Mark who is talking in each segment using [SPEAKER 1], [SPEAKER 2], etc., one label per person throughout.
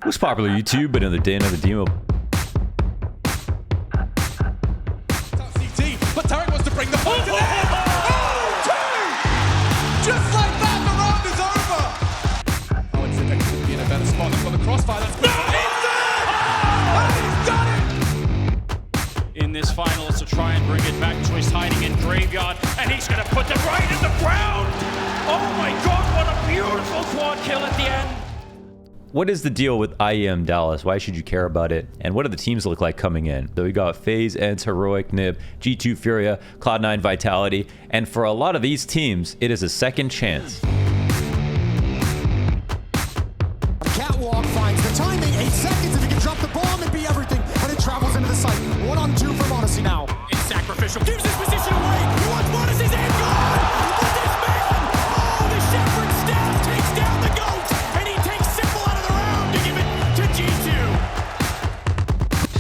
[SPEAKER 1] What's popular YouTube? Another day, another demo.
[SPEAKER 2] But Tarek wants to bring the point to the head. Oh, two! Just like that, the round is over. Oh, it's going to be in a better spot. They've got the crossfire. That's good. He's done it!
[SPEAKER 3] In this finals to try and bring it back to his hiding in graveyard, and he's going to put it right in the ground. Oh my God! What a beautiful quad kill at the end.
[SPEAKER 1] What is the deal with IEM Dallas? Why should you care about it? And what do the teams look like coming in? So we got FaZe, ENCE, Heroic, Nib, G2 Furia, Cloud9 Vitality, and for a lot of these teams, it is a second chance.
[SPEAKER 4] Catwalk finds the timing, 8 seconds. If he can drop the bomb, it'd be everything. And it travels into the site. 1-on-2 from Odyssey now.
[SPEAKER 2] It's sacrificial. Gives his position away. He wants Odyssey's end gone. But this man, oh, the Shepherd staff takes down the GOAT. And he takes Simple out of the round to give it to G2.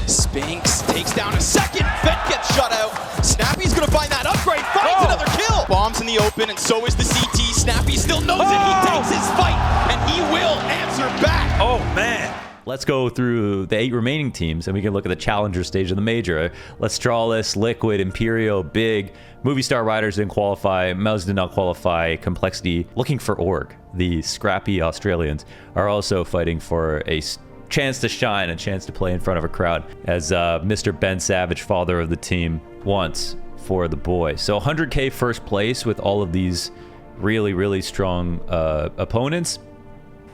[SPEAKER 5] Spinks takes down a second. Vet gets shut out. Snappy's gonna find that upgrade. Finds another kill. Bombs in the open, and so is the CT. Snappy still knows it. He takes his fight, and he will answer back.
[SPEAKER 1] Oh, man. Let's go through the 8 remaining teams, and we can look at the challenger stage of the major. Astralis, Liquid, Imperial, Big, Movie Star Riders didn't qualify, Mouse did not qualify, Complexity looking for Org. The scrappy Australians are also fighting for a chance to shine, a chance to play in front of a crowd, as Mr. Ben Savage, father of the team, wants for the boys. So 100K first place with all of these really, really strong opponents.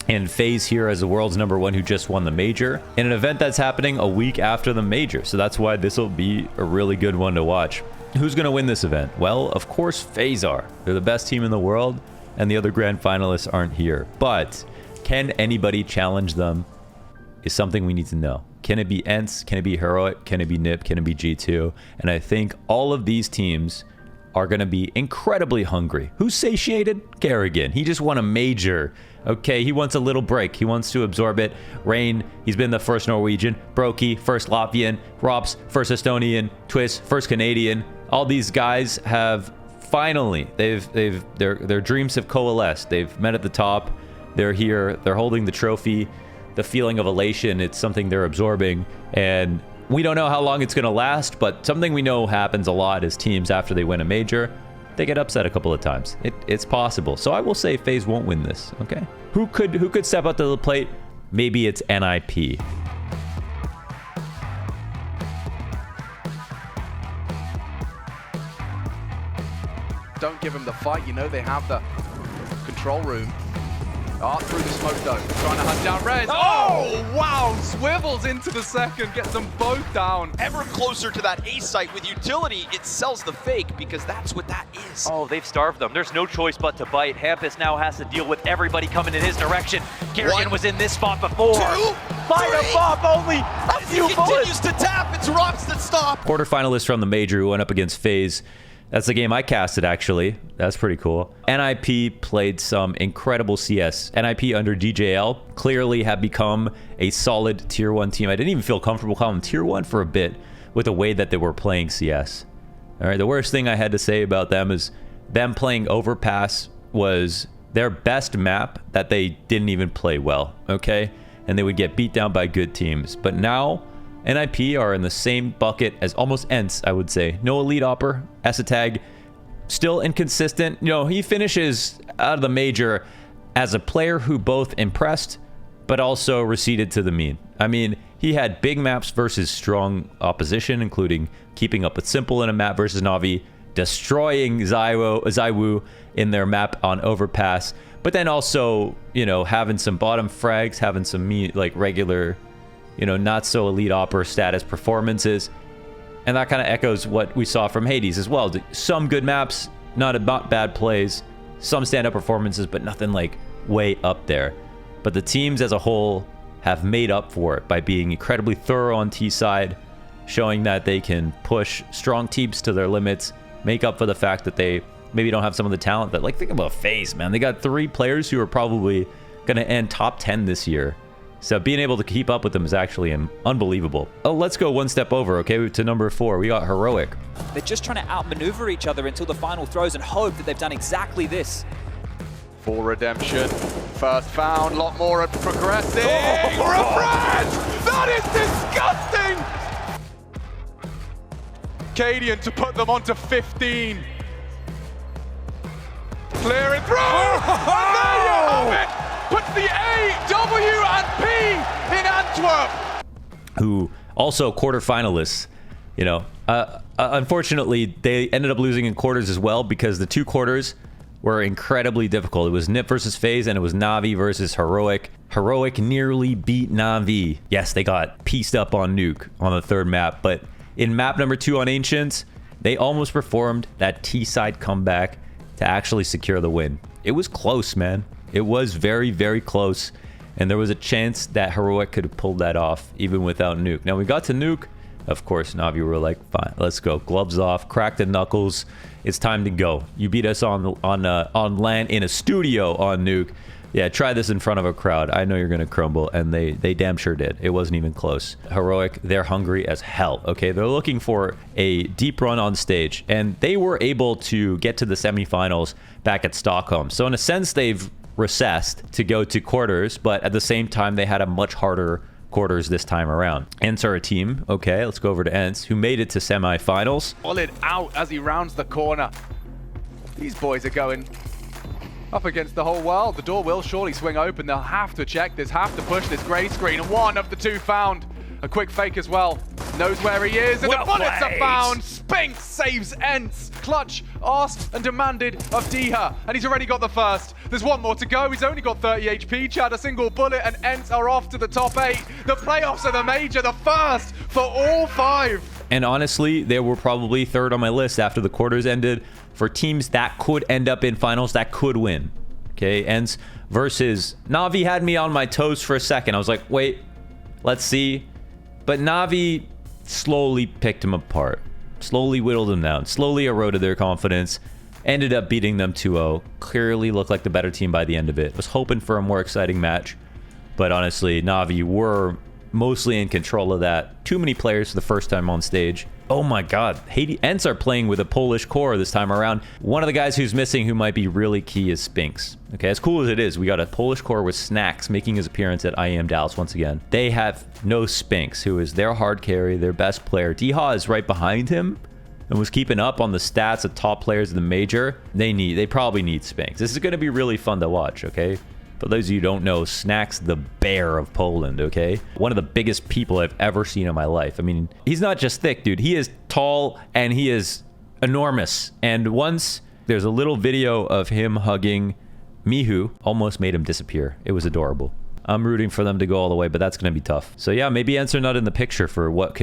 [SPEAKER 1] And FaZe here as the world's #1 who just won the major in an event that's happening a week after the major. So that's why this will be a really good one to watch. Who's going to win this event? Well, of course, FaZe are. They're the best team in the world, and the other grand finalists aren't here. But can anybody challenge them is something we need to know. Can it be ENCE? Can it be Heroic? Can it be NIP? Can it be G2? And I think all of these teams are going to be incredibly hungry. Who's satiated? Kerrigan. He just won a major. Okay, he wants a little break. He wants to absorb it. Rain, he's been the first Norwegian. Brokey, first Latvian. Rops, first Estonian. Twist, first Canadian. All these guys have finally, their dreams have coalesced. They've met at the top. They're here. They're holding the trophy. The feeling of elation, it's something they're absorbing. And we don't know how long it's going to last, but something we know happens a lot is teams, after they win a major, they get upset a couple of times. It's possible. So I will say FaZe won't win this, okay? Who could step up to the plate? Maybe it's NIP.
[SPEAKER 6] Don't give them the fight. You know they have the control room. Oh, through the smoke though. Trying to hunt down Rez. Oh, wow. Swivels into the second. Gets them both down.
[SPEAKER 5] Ever closer to that A site with utility, it sells the fake because that's what that is.
[SPEAKER 7] Oh, they've starved them. There's no choice but to bite. Hampus now has to deal with everybody coming in his direction. Kerrigan was in this spot before.
[SPEAKER 5] 2,
[SPEAKER 7] Fight
[SPEAKER 5] 3.
[SPEAKER 7] a bomb only. A few
[SPEAKER 5] He
[SPEAKER 7] bullets.
[SPEAKER 5] continues to tap. It's Rops that stop.
[SPEAKER 1] Quarterfinalists from the major who went up against FaZe. That's the game I casted, actually. That's pretty cool. NIP played some incredible CS. NIP under DJL clearly have become a solid tier 1 team. I didn't even feel comfortable calling them tier 1 for a bit with the way that they were playing CS. All right, the worst thing I had to say about them is them playing Overpass was their best map that they didn't even play well, okay? And they would get beat down by good teams. But now, NIP are in the same bucket as almost ENCE, I would say. No elite opper, Esatag, still inconsistent. You know, he finishes out of the major as a player who both impressed, but also receded to the mean. I mean, he had big maps versus strong opposition, including keeping up with Simple in a map versus Na'Vi, destroying ZywOo in their map on Overpass, but then also, you know, having some bottom frags, having some like regular, you know, not so elite opera status performances. And that kind of echoes what we saw from Hades as well. Some good maps, not bad plays, some stand-up performances, but nothing like way up there. But the teams as a whole have made up for it by being incredibly thorough on T side, showing that they can push strong teams to their limits, make up for the fact that they maybe don't have some of the talent that, like, think about FaZe, man. They got 3 players who are probably going to end top 10 this year. So being able to keep up with them is actually unbelievable. Oh, let's go one step over, okay, to number 4. We got Heroic.
[SPEAKER 8] They're just trying to outmaneuver each other until the final throws and hope that they've done exactly this.
[SPEAKER 6] For redemption. First found, a lot more progressing. Oh, for a Cadian to put them onto 15. Clear it through! And there you have it! Puts the A, W, and P in Antwerp!
[SPEAKER 1] Who also quarterfinalists, you know. Unfortunately, they ended up losing in quarters as well because the two quarters were incredibly difficult. It was Nip versus FaZe and it was Na'Vi versus Heroic. Heroic nearly beat Na'Vi. Yes, they got pieced up on Nuke on the third map, but in map number 2 on Ancients, they almost performed that T-side comeback to actually secure the win. It was close, man. It was very, very close, and there was a chance that Heroic could have pulled that off even without Nuke. Now, we got to Nuke. Of course, Na'Vi were like, fine, let's go. Gloves off, crack the knuckles. It's time to go. You beat us on LAN in a studio on Nuke. Yeah, try this in front of a crowd. I know you're going to crumble, and they damn sure did. It wasn't even close. Heroic, they're hungry as hell, okay? They're looking for a deep run on stage, and they were able to get to the semifinals back at Stockholm. So in a sense, they've recessed to go to quarters, but at the same time, they had a much harder quarters this time around. ENCE are a team. Okay, let's go over to ENCE, who made it to semifinals.
[SPEAKER 6] Solid out as he rounds the corner. These boys are going up against the whole world. The door will surely swing open. They'll have to check this, have to push this grey screen. One of the two found. A quick fake as well. Knows where he is, and
[SPEAKER 1] Well
[SPEAKER 6] the bullets
[SPEAKER 1] played.
[SPEAKER 6] are found. Spinks saves ENCE. Clutch asked and demanded of Diha, and he's already got the first. There's one more to go. He's only got 30 HP. Chad, a single bullet, and ENCE are off to the top 8. The playoffs are the major, the first for all 5.
[SPEAKER 1] And honestly, they were probably third on my list after the quarters ended for teams that could end up in finals, that could win. Okay, ENCE versus Na'Vi had me on my toes for a second. I was like, wait, let's see. But Na'Vi slowly picked him apart, slowly whittled him down, slowly eroded their confidence, ended up beating them 2-0. Clearly looked like the better team by the end of it. Was hoping for a more exciting match, but honestly, Na'Vi were mostly in control of that. Too many players for the first time on stage. Oh my god, ENCE are playing with a Polish core this time around. One of the guys who's missing who might be really key is Spinks. Okay, as cool as it is, we got a Polish core with Snacks making his appearance at IEM Dallas once again. They have no Spinks, who is their hard carry, their best player. Diha is right behind him and was keeping up on the stats of top players in the major. They probably need Spinks. This is going to be really fun to watch, okay? For those of you who don't know, Snacks the bear of Poland, okay? One of the biggest people I've ever seen in my life. I mean, he's not just thick, dude. He is tall and he is enormous. And once there's a little video of him hugging Mihu, almost made him disappear. It was adorable. I'm rooting for them to go all the way, but that's going to be tough. So yeah, maybe ENCE are not in the picture for what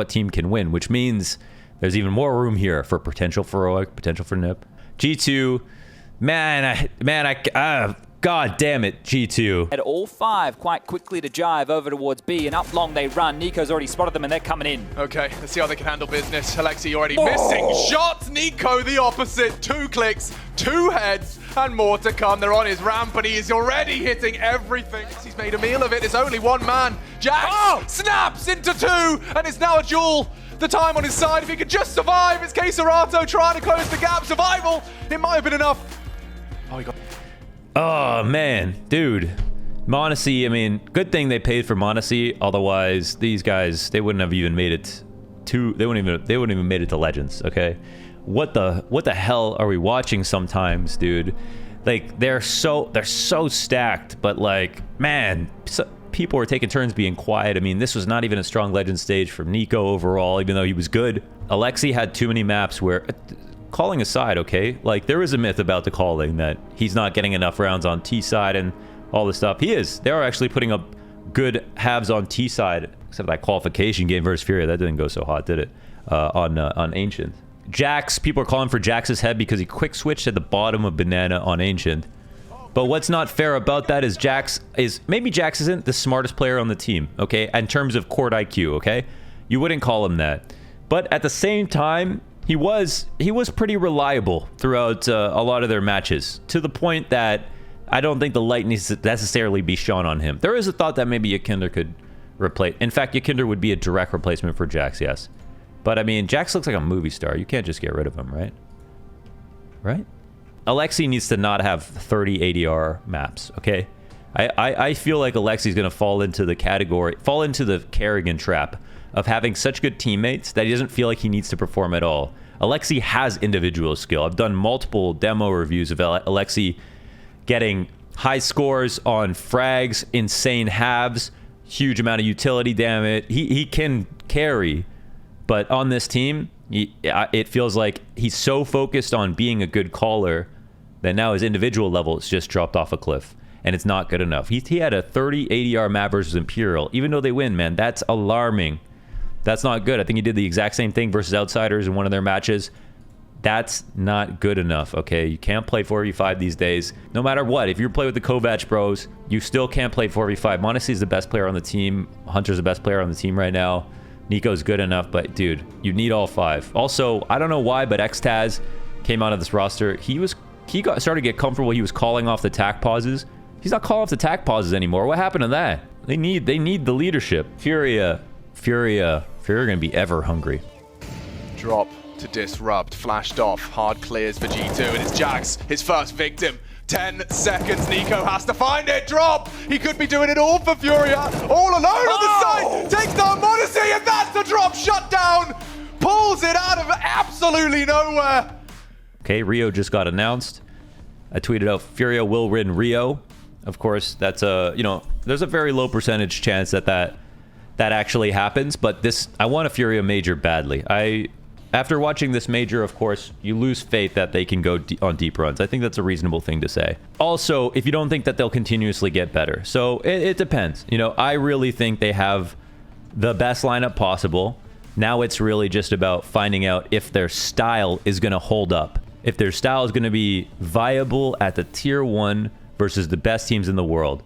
[SPEAKER 1] team can win, which means there's even more room here for potential for Heroic, potential for Nip. G2, God damn it, G2.
[SPEAKER 8] At all 5 quite quickly to jive over towards B, and up long they run. Nico's already spotted them and they're coming in.
[SPEAKER 6] Okay, let's see how they can handle business. Alexi already missing shots. Nico the opposite. 2 clicks, 2 heads, and more to come. They're on his ramp and he is already hitting everything. He's made a meal of it. It's only one man. Jax snaps into 2, and it's now a duel. The time on his side. If he could just survive, it's Keserato trying to close the gap. Survival, it might have been enough. Oh, he got...
[SPEAKER 1] Oh, man. Dude. Monacy, I mean, good thing they paid for Monacy. Otherwise, these guys, they wouldn't have even made it to... They wouldn't even made it to Legends, okay? What the hell are we watching sometimes, dude? Like, they're so stacked, but like, man, people were taking turns being quiet. I mean, this was not even a strong Legend stage from Nico overall, even though he was good. Alexi had too many maps where... Calling aside, okay? Like, there is a myth about the calling that he's not getting enough rounds on T side and all this stuff. He is. They are actually putting up good halves on T side, except that qualification game versus Furia. That didn't go so hot, did it? On Ancient. Jax, people are calling for Jax's head because he quick switched at the bottom of Banana on Ancient. But what's not fair about that is maybe Jax isn't the smartest player on the team, okay? In terms of court IQ, okay? You wouldn't call him that. But at the same time, he was pretty reliable throughout a lot of their matches, to the point that I don't think the light needs to necessarily be shone on him. There is a thought that maybe Yakinder could replace. In fact, Yakinder would be a direct replacement for Jax, yes. But I mean, Jax looks like a movie star. You can't just get rid of him, right? Right? Alexi needs to not have 30 ADR maps, okay? I feel like Alexi's going to fall into the Kerrigan trap of having such good teammates that he doesn't feel like he needs to perform at all. Alexi has individual skill. I've done multiple demo reviews of Alexi getting high scores on frags, insane halves, huge amount of utility damage. He can carry, but on this team, it feels like he's so focused on being a good caller that now his individual level has just dropped off a cliff, and it's not good enough. He had a 30 ADR map versus Imperial. Even though they win, man, that's alarming. That's not good. I think he did the exact same thing versus Outsiders in one of their matches. That's not good enough, okay? You can't play 4v5 these days. No matter what, if you play with the Kovac bros, you still can't play 4v5. Modesty is the best player on the team. Hunter's the best player on the team right now. Nico's good enough, but dude, you need all 5. Also, I don't know why, but Xtaz came out of this roster. He started to get comfortable. He was calling off the tack pauses. He's not calling off the tack pauses anymore. What happened to that? They need the leadership. Furia gonna be ever hungry.
[SPEAKER 6] Drop to disrupt, flashed off, hard clears for G2, and it's Jax, his first victim. 10 seconds, Nico has to find it, drop! He could be doing it all for Furia, all alone on the side, takes down Modesty, and that's the drop shutdown! Pulls it out of absolutely nowhere!
[SPEAKER 1] Okay, Rio just got announced. I tweeted out, Furia will win Rio. Of course, that's there's a very low percentage chance that actually happens, but I want a Furia major badly. After watching this major, of course, you lose faith that they can go on deep runs. I think that's a reasonable thing to say. Also, if you don't think that they'll continuously get better. So it depends. I really think they have the best lineup possible. Now it's really just about finding out if their style is going to hold up. If their style is going to be viable at the tier 1 versus the best teams in the world.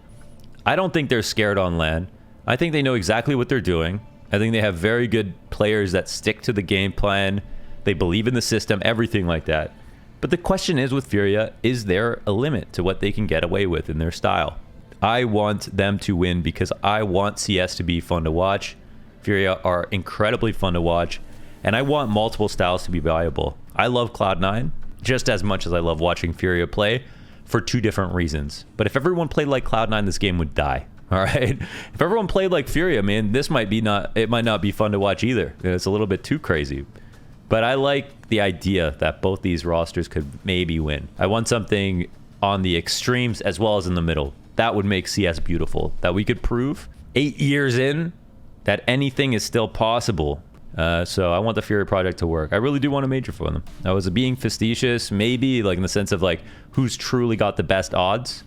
[SPEAKER 1] I don't think they're scared on LAN. I think they know exactly what they're doing. I think they have very good players that stick to the game plan. They believe in the system, everything like that. But the question is with Furia, is there a limit to what they can get away with in their style? I want them to win because I want CS to be fun to watch. Furia are incredibly fun to watch. And I want multiple styles to be viable. I love Cloud9 just as much as I love watching Furia play for 2 different reasons. But if everyone played like Cloud9, this game would die. All right. If everyone played like Furia, man, it might not be fun to watch either. It's a little bit too crazy. But I like the idea that both these rosters could maybe win. I want something on the extremes as well as in the middle. That would make CS beautiful. That we could prove 8 years in that anything is still possible. So I want the Furia project to work. I really do want a major for them. I was being facetious, maybe like in the sense of like who's truly got the best odds.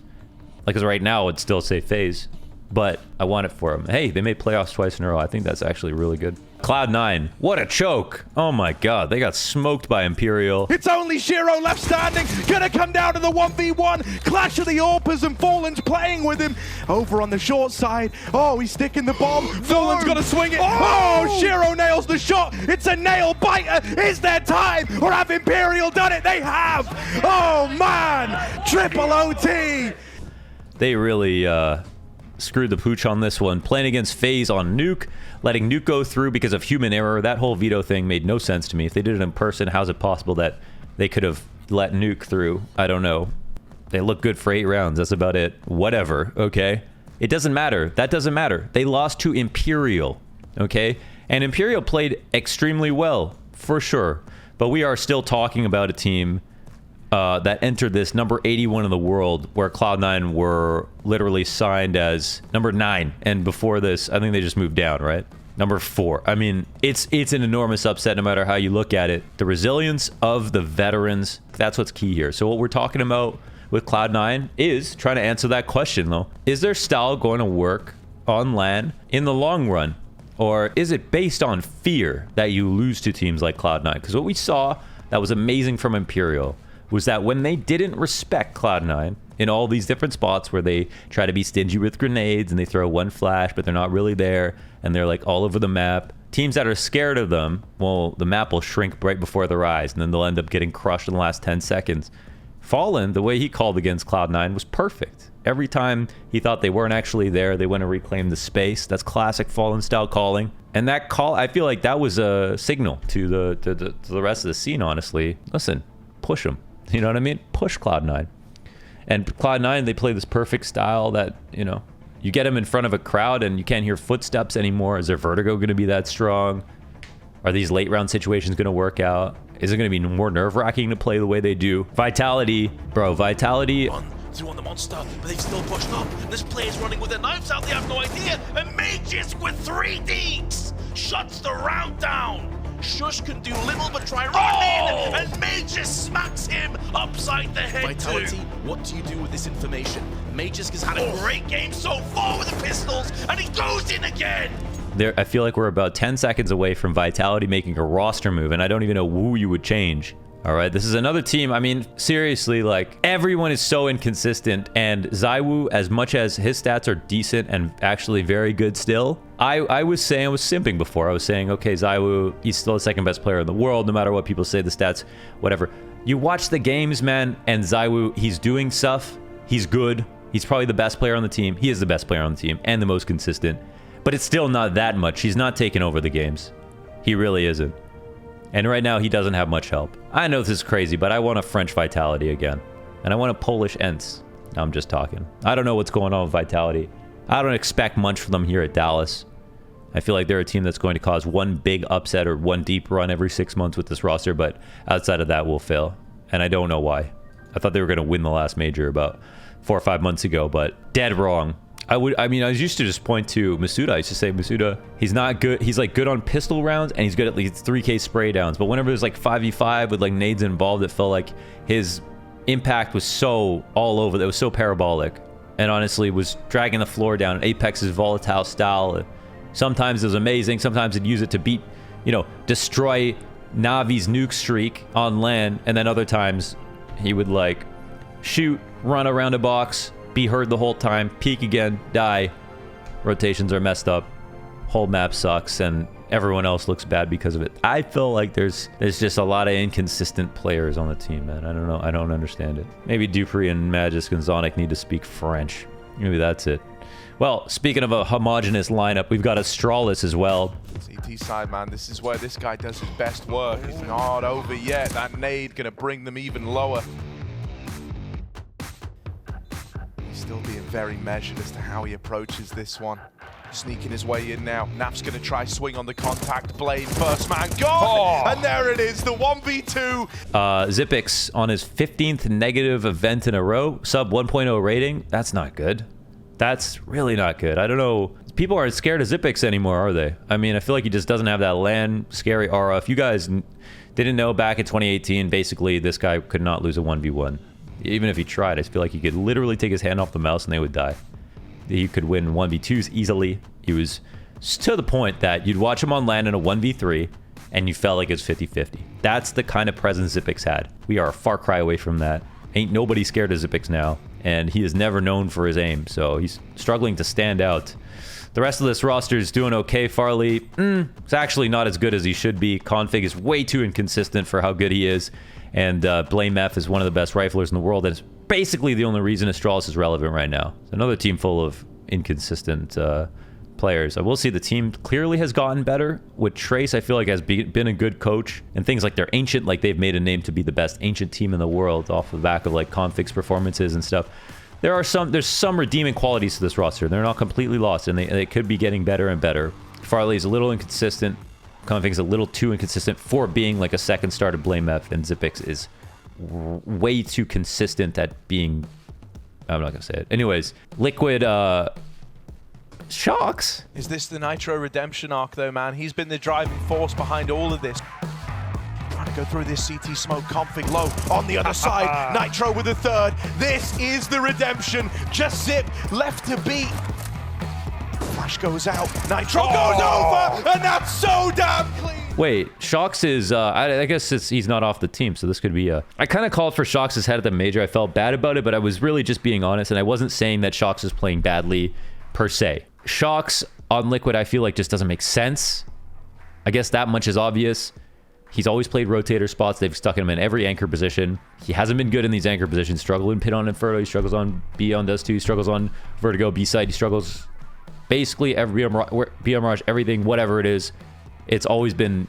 [SPEAKER 1] Like, because right now I'd still say FaZe. But I want it for them. Hey, they made playoffs twice in a row. I think that's actually really good. Cloud9, what a choke. Oh my god, they got smoked by Imperial.
[SPEAKER 9] It's only Shiro left standing. Gonna come down to the 1v1. Clash of the Orpas and Fallen's playing with him. Over on the short side. Oh, he's sticking the bomb. Fallen's gonna swing it. Oh, Shiro nails the shot. It's a nail biter. Is there time? Or have Imperial done it? They have. Oh man, triple OT.
[SPEAKER 1] They really screwed the pooch on this one. Playing against FaZe on Nuke, letting Nuke go through because of human error. That whole veto thing made no sense to me. If they did it in person, how's it possible that they could have let Nuke through? I don't know. They look good for 8 rounds. That's about it. Whatever, okay? It doesn't matter. That doesn't matter. They lost to Imperial, okay? And Imperial played extremely well, for sure. But we are still talking about a team that entered this number 81 in the world, where Cloud9 were literally signed as number 9, and before this, I think they just moved down, right? Number 4. I mean, it's an enormous upset no matter how you look at it. The resilience of the veterans, that's what's key here. So what we're talking about with Cloud9 is trying to answer that question, though. Is their style going to work on LAN in the long run? Or is it based on fear that you lose to teams like Cloud9? Because what we saw that was amazing from Imperial was that when they didn't respect Cloud9 in all these different spots where they try to be stingy with grenades and they throw one flash, but they're not really there, and they're like all over the map, teams that are scared of them, well, the map will shrink right before their eyes, and then they'll end up getting crushed in the last 10 seconds. Fallen, the way he called against Cloud9 was perfect. Every time he thought they weren't actually there, they went and reclaimed the space. That's classic Fallen style calling. And that call, I feel like that was a signal to the rest of the scene, honestly. Listen, push them. You know what I mean? Push Cloud9. And Cloud9, they play this perfect style that, you know, you get them in front of a crowd and you can't hear footsteps anymore. Is their vertigo going to be that strong? Are these late round situations going to work out? Is it going to be more nerve-wracking to play the way they do? Vitality, bro, Vitality.
[SPEAKER 10] 1-2 on the monster, but they've still pushed up. This player's running with their knives out, they have no idea. And Mages with 3 deeks shuts the round down. Shush can do little but try running, and Mages smacks him upside the head. Vitality, what do you do with this information? Mages has had a great game so far with the pistols, and he goes in again.
[SPEAKER 1] I feel like we're about 10 seconds away from Vitality making a roster move, and I don't even know who you would change. All right, this is another team. I mean, seriously, like, everyone is so inconsistent, and ZywOo, as much as his stats are decent and actually very good still, I was saying, I was simping before. I was saying, okay, ZywOo, he's still the second best player in the world, no matter what people say, the stats, whatever. You watch the games, man, and ZywOo, he's doing stuff. He's good. He's probably the best player on the team. He is the best player on the team and the most consistent. But it's still not that much. He's not taking over the games. He really isn't. And right now, he doesn't have much help. I know this is crazy, but I want a French Vitality again. And I want a Polish ENCE. I'm just talking. I don't know what's going on with Vitality. I don't expect much from them here at Dallas. I feel like they're a team that's going to cause one big upset or one deep run every 6 months with this roster, but outside of that, we'll fail. And I don't know why. I thought they were going to win the last major about 4 or 5 months ago, but dead wrong. I used to just point to Masuda. I used to say, Masuda, he's not good. He's like good on pistol rounds and he's good at least 3K spray downs. But whenever there's like 5v5 with like nades involved, it felt like his impact was so all over. It was so parabolic and honestly was dragging the floor down. Apex's volatile style. Sometimes it was amazing. Sometimes he'd use it to beat, you know, destroy Navi's nuke streak on LAN. And then other times he would like shoot, run around a box, be heard the whole time, peek again, die. Rotations are messed up. Whole map sucks, and everyone else looks bad because of it. I feel like there's just a lot of inconsistent players on the team, man. I don't know. I don't understand it. Maybe Dupree and Magisk and Zonic need to speak French. Maybe that's it. Well, speaking of a homogenous lineup, we've got Astralis as well.
[SPEAKER 9] CT side, man, this is where this guy does his best work. It's not over yet. That nade gonna bring them even lower. Still being very measured as to how he approaches this one. Sneaking his way in now. Naf's going to try swing on the contact blade. First man gone! And there it is, the 1v2.
[SPEAKER 1] Xyp9x on his 15th negative event in a row. Sub 1.0 rating. That's not good. That's really not good. I don't know. People aren't scared of Xyp9x anymore, are they? I mean, I feel like he just doesn't have that LAN scary aura. If you guys didn't know, back in 2018, basically, this guy could not lose a 1v1. Even if he tried, I feel like he could literally take his hand off the mouse and they would die. He could win 1v2s easily. He was to the point that you'd watch him on LAN in a 1v3 and you felt like it's 50-50. That's the kind of presence Xyp9x had. We are a far cry away from that. Ain't nobody scared of Xyp9x now, and he is never known for his aim, so he's struggling to stand out. The rest of this roster is doing okay. Farley, it's actually not as good as he should be. Config is way too inconsistent for how good he is. And Blame F is one of the best riflers in the world. And it's basically the only reason Astralis is relevant right now. It's another team full of inconsistent players. I will say the team clearly has gotten better. With Trace, I feel like has been a good coach. And things like they're ancient, like they've made a name to be the best ancient team in the world off the back of like Config's performances and stuff. There's some redeeming qualities to this roster. They're not completely lost, and they could be getting better and better. Farley's a little inconsistent. Config's a little too inconsistent for being like a second starter Blame F, and Xyp9x is way too consistent at being... I'm not gonna say it. Anyways, Liquid Shocks.
[SPEAKER 9] Is this the Nitro redemption arc though, man? He's been the driving force behind all of this. Trying to go through this CT smoke. Config low on the other side. Nitro with a third. This is the redemption. Just Zip left to beat. Flash goes out. Nitro goes over, and that's so damn clean.
[SPEAKER 1] Wait, Shocks is, I guess he's not off the team, so this could be I kind of called for Shocks' head at the major. I felt bad about it, but I was really just being honest, and I wasn't saying that Shocks is playing badly, per se. Shocks on Liquid, I feel like just doesn't make sense. I guess that much is obvious. He's always played rotator spots. They've stuck him in every anchor position. He hasn't been good in these anchor positions. Struggled in pit on Inferno. He struggles on B on Dust 2. He struggles on Vertigo B side. He struggles basically every BM Rush, everything, whatever it is. It's always been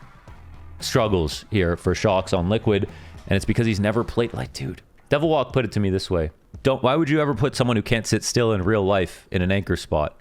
[SPEAKER 1] struggles here for Shocks on Liquid, and it's because he's never played. Like, dude, Devil Walk put it to me this way. Why would you ever put someone who can't sit still in real life in an anchor spot?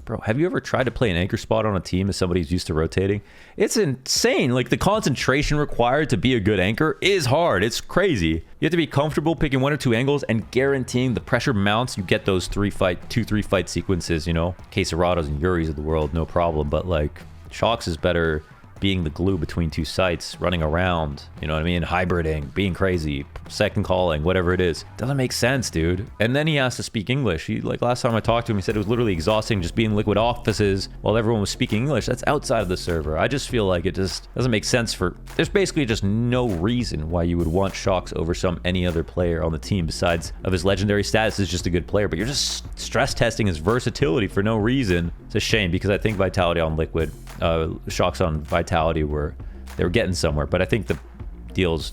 [SPEAKER 1] Bro, have you ever tried to play an anchor spot on a team as somebody who's used to rotating? It's insane. Like, the concentration required to be a good anchor is hard. It's crazy. You have to be comfortable picking 1 or 2 angles and guaranteeing the pressure mounts. You get those 2-3 fight sequences, you know? Queserados and Yuris of the world, no problem. But, like, Shox is better being the glue between 2 sites, running around, you know what I mean? Hybriding, being crazy, second calling, whatever it is. Doesn't make sense, dude. And then he has to speak English. Like, last time I talked to him, he said it was literally exhausting just being Liquid offices while everyone was speaking English. That's outside of the server. I just feel like it just doesn't make sense for... There's basically just no reason why you would want Shox over any other player on the team besides of his legendary status is just a good player, but you're just stress testing his versatility for no reason. It's a shame because I think Vitality on Liquid, Shox on Vitality they were getting somewhere, but I think the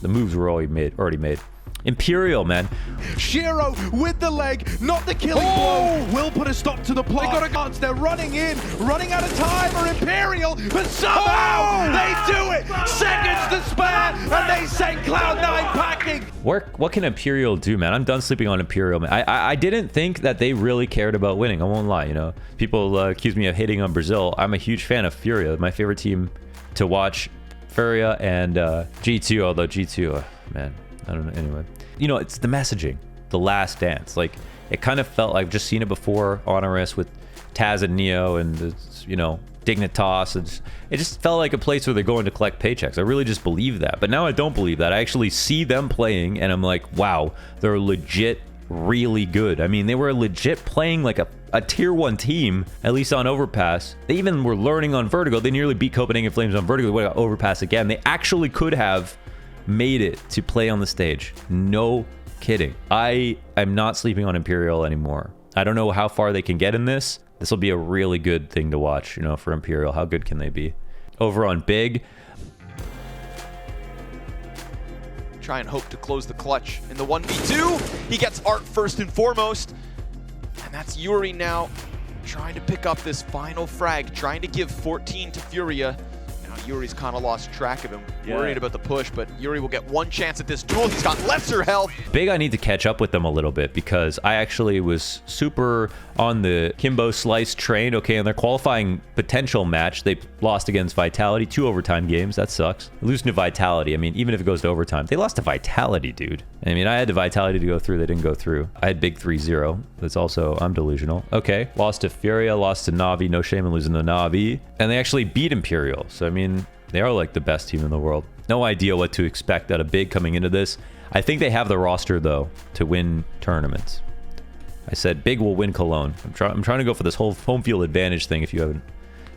[SPEAKER 1] moves were already made. Imperial, man.
[SPEAKER 9] Shiro with the leg, not the killing blow. Will put a stop to the plot. They got a chance. They're running in, running out of time. Or Imperial, but somehow they do it. Seconds to spare, and they send Cloud9 packing.
[SPEAKER 1] What can Imperial do, man? I'm done sleeping on Imperial, man. I didn't think that they really cared about winning. I won't lie, you know. People accuse me of hating on Brazil. I'm a huge fan of Furia. My favorite team to watch, Furia and G2. Although G2, man. I don't know. Anyway, you know, it's the messaging, the last dance. Like, it kind of felt like I've just seen it before, Honorous with Taz and Neo and, you know, Dignitas. It just felt like a place where they're going to collect paychecks. I really just believe that. But now I don't believe that. I actually see them playing and I'm like, wow, they're legit really good. I mean, they were legit playing like a tier 1 team, at least on Overpass. They even were learning on Vertigo. They nearly beat Copenhagen Flames on Vertigo. They got Overpass again. They actually could have made it to play on the stage. No kidding. I am not sleeping on Imperial anymore. I don't know how far they can get in this. This will be a really good thing to watch, you know, for Imperial. How good can they be? Over on Big.
[SPEAKER 5] Try and hope to close the clutch in the 1v2. He gets Art first and foremost. And that's Yuri now trying to pick up this final frag, trying to give 14 to Furia. Yuri's kind of lost track of him, worried about the push, but Yuri will get 1 chance at this duel. He's got lesser health.
[SPEAKER 1] Big, I need to catch up with them a little bit because I actually was super on the Kimbo Slice train. Okay, in their qualifying potential match, they lost against Vitality, 2 overtime games. That sucks. Losing to Vitality, I mean, even if it goes to overtime, they lost to Vitality, dude. I mean, I had the Vitality to go through. They didn't go through. I had Big 3-0. That's also, I'm delusional. Okay, lost to Furia, lost to Na'Vi. No shame in losing to Na'Vi. And they actually beat Imperial. So, I mean, they are like the best team in the world. No idea what to expect out of Big coming into this. I think they have the roster, though, to win tournaments. I said Big will win Cologne. I'm trying to go for this whole home field advantage thing, if you haven't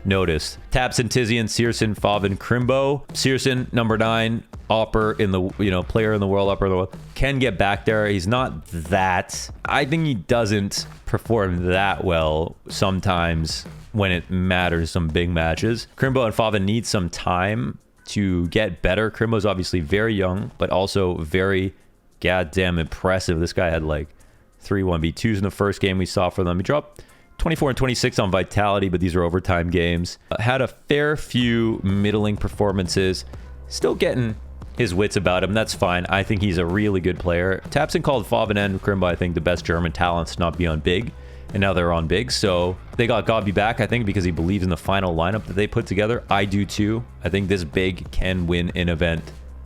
[SPEAKER 1] noticed. Tapson, Tizian, Searson, Favin, Crimbo. Searson, number 9, upper in the, you know, player in the world, upper in the world. Can get back there. He's not that. I think he doesn't perform that well sometimes when it matters, some big matches. Crimbo and Favin need some time to get better. Crimbo's obviously very young, but also very goddamn impressive. This guy had like 3 1v2s in the first game we saw for them. He dropped 24 and 26 on Vitality, but these are overtime games. Had a fair few middling performances. Still getting his wits about him. That's fine. I think he's a really good player. Tapson called Favin and Crimbo, I think, the best German talents to not be on Big. And now they're on Big. So they got Gobby back, I think, because he believes in the final lineup that they put together. I do too. I think this Big can win an event.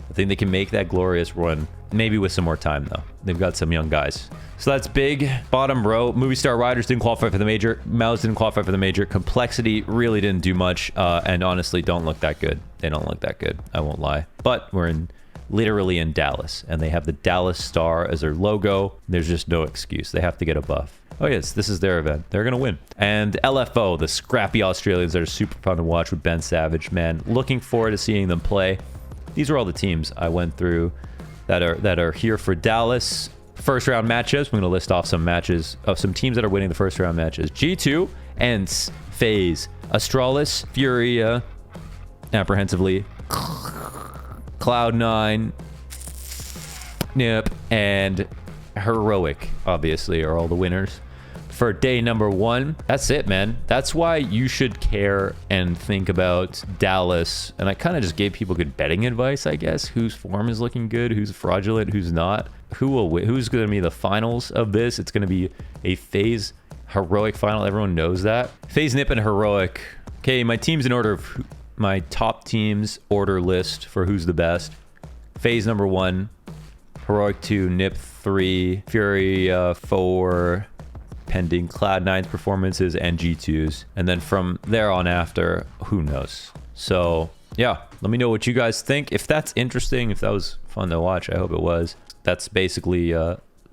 [SPEAKER 1] I think they can make that glorious run. Maybe with some more time, though. They've got some young guys. So that's Big. Bottom row. Movie Star Riders didn't qualify for the major. Mouse didn't qualify for the major. Complexity really didn't do much. And honestly, don't look that good. They don't look that good. I won't lie. But we're literally in Dallas. And they have the Dallas Star as their logo. There's just no excuse. They have to get a buff. Oh yes, this is their event. They're going to win. And LFO, the scrappy Australians that are super fun to watch with Ben Savage, man. Looking forward to seeing them play. These are all the teams I went through that are here for Dallas. First round matchups. I'm going to list off some matches of some teams that are winning the first round matches. G2, ENCE, FaZe, Astralis, Furia, apprehensively, Cloud9, Nip, and Heroic, obviously, are all the winners for day number 1. That's it, man. That's why you should care and think about Dallas. And I kind of just gave people good betting advice, I guess. Whose form is looking good, who's fraudulent, who's not. who will win, who's going to be the finals of this. It's going to be a FaZe Heroic final. Everyone knows that. FaZe, Nip, and Heroic. Okay, my team's in order of my top teams order list for who's the best. FaZe number 1, Heroic 2, Nip 3, Furia 4, pending Cloud9's performances and G2's. And then from there on after, who knows? So yeah, let me know what you guys think. If that's interesting, if that was fun to watch, I hope it was. That's basically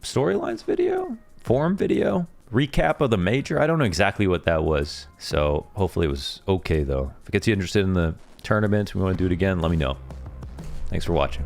[SPEAKER 1] storylines video, forum video, recap of the major. I don't know exactly what that was. So hopefully it was okay though. If it gets you interested in the tournament, we want to do it again, let me know. Thanks for watching.